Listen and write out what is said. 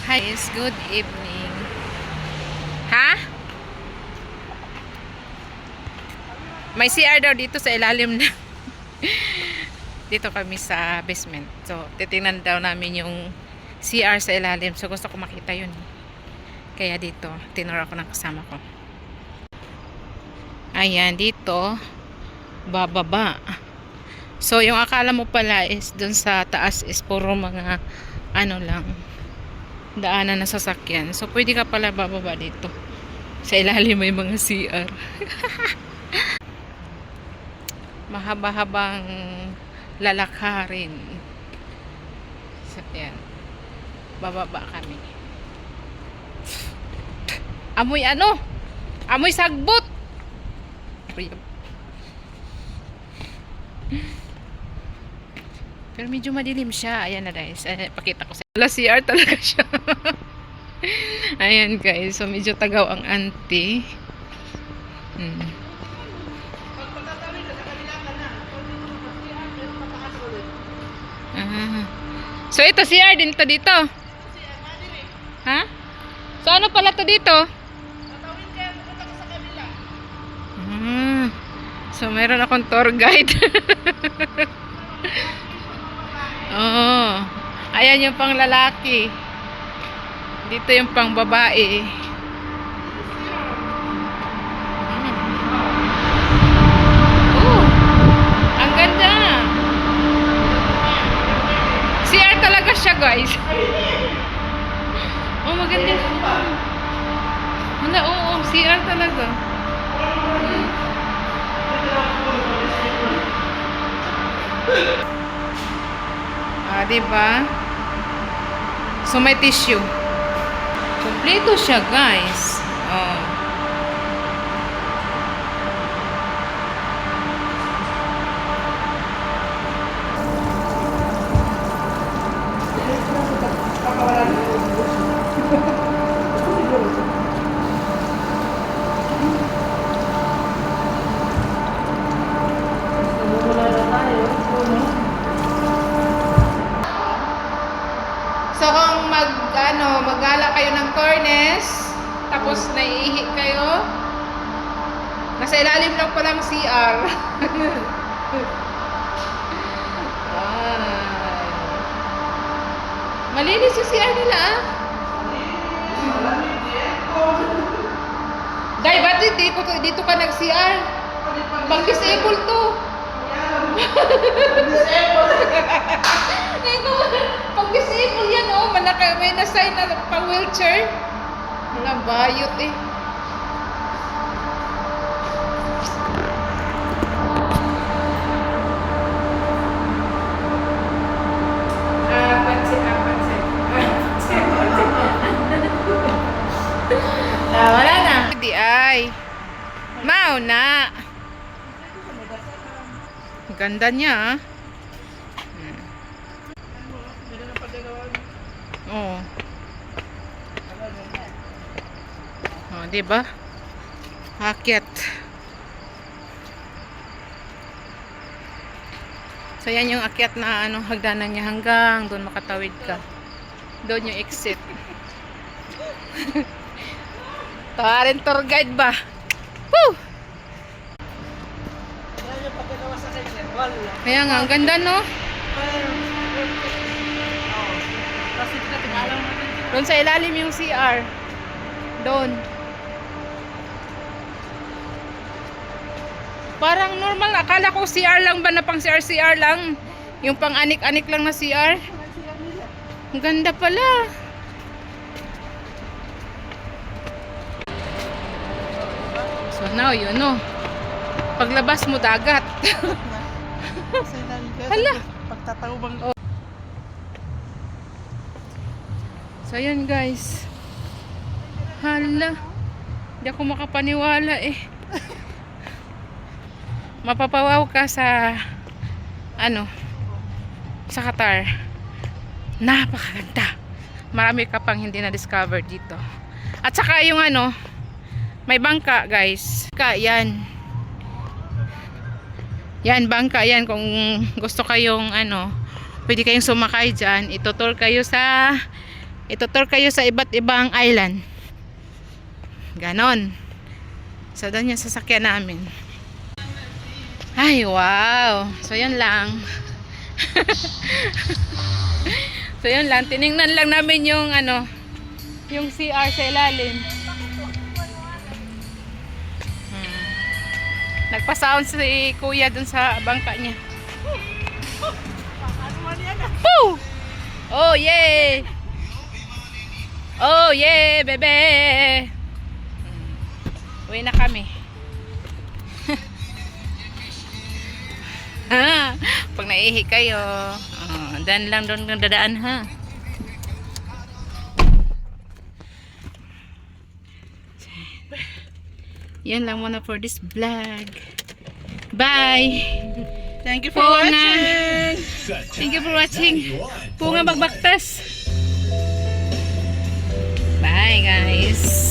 Hi, guys. Good evening. Ha? May CR daw dito sa ilalim na. Dito kami sa basement. So, titingnan daw namin yung CR sa ilalim. So, gusto ko makita yun. Kaya dito, tinuro ako ng kasama ko. Ayan, dito, bababa. So, yung akala mo pala is dun sa taas is puro mga ano lang, daanan na sasakyan. So, pwede ka pala bababa dito. Sa ilalim may mga CR. Mahaba-habang lalakarin. So, yan. Bababa kami. Amoy ano? Amoy sagbot! Pero medyo madilim siya. Ayan na guys. Pakita ko sa inyo. CR talaga siya. Ayan guys. So medyo tagaw ang auntie. So ito CR din to dito. Ha? So ano pala to dito? So meron akong tour guide. Oh. Ayan yung pang lalaki. Dito yung pang babae. Oh. Ang ganda. CR talaga siya, guys. Oh, maganda. Ano, oo, CR talaga. Diba? So, may tissue. Kompleto siya, guys. Oh. So kung maggala kayo ng cornice, tapos naiihi kayo, nasa ilalim lang po ng CR. Malinis yung CR nila ah. Dahil ba't dito ka nag-CR? Pag-disable to. Pag-disable yan oh, may na-sign na pang-wheelchair. Nabayot eh. Pansin. Wala na. Di ay. Mauna. Ganda niya ah. Oh. Oh, 'di ba? Akyat. So yan yung akyat na hagdanan niya hanggang doon makatawid ka. Doon yung exit. Tawarin tour guide ba? Woo! Kaya nga, ang ganda no? Doon sa ilalim yung CR. Doon. Parang normal. Akala ko CR lang ba na pang CR lang. Yung pang anik-anik lang na CR. Ang ganda pala. So now you know. Paglabas mo dagat. Hala. Pagtatawbang. Oh. So ayan guys. Hala. Hindi ako makapaniwala eh. Mapapawaw ka sa sa Qatar. Napakaganda. Marami ka pang hindi na-discover dito. At saka yung may bangka guys. Yan. Yan, bangka yan. Kung gusto kayong pwede kayong sumakay dyan. Itutur kayo sa itutur kayo sa iba't ibang island. Ganon. So, doon yung sasakyan namin. Ay, wow. So, yun lang. So, yun lang. Tiningnan lang namin yung yung CR sa ilalim. Nagpa-sound si kuya dun sa bangka niya. Woo! Oh, yeah! Oh, yeah, bebe! Uwi na kami. Pag naihi kayo, dan lang doon ng dadaan, ha? Yan lang muna for this vlog. Bye! Thank you for watching. Thank you for watching. Punga magbaktas. Bye, guys.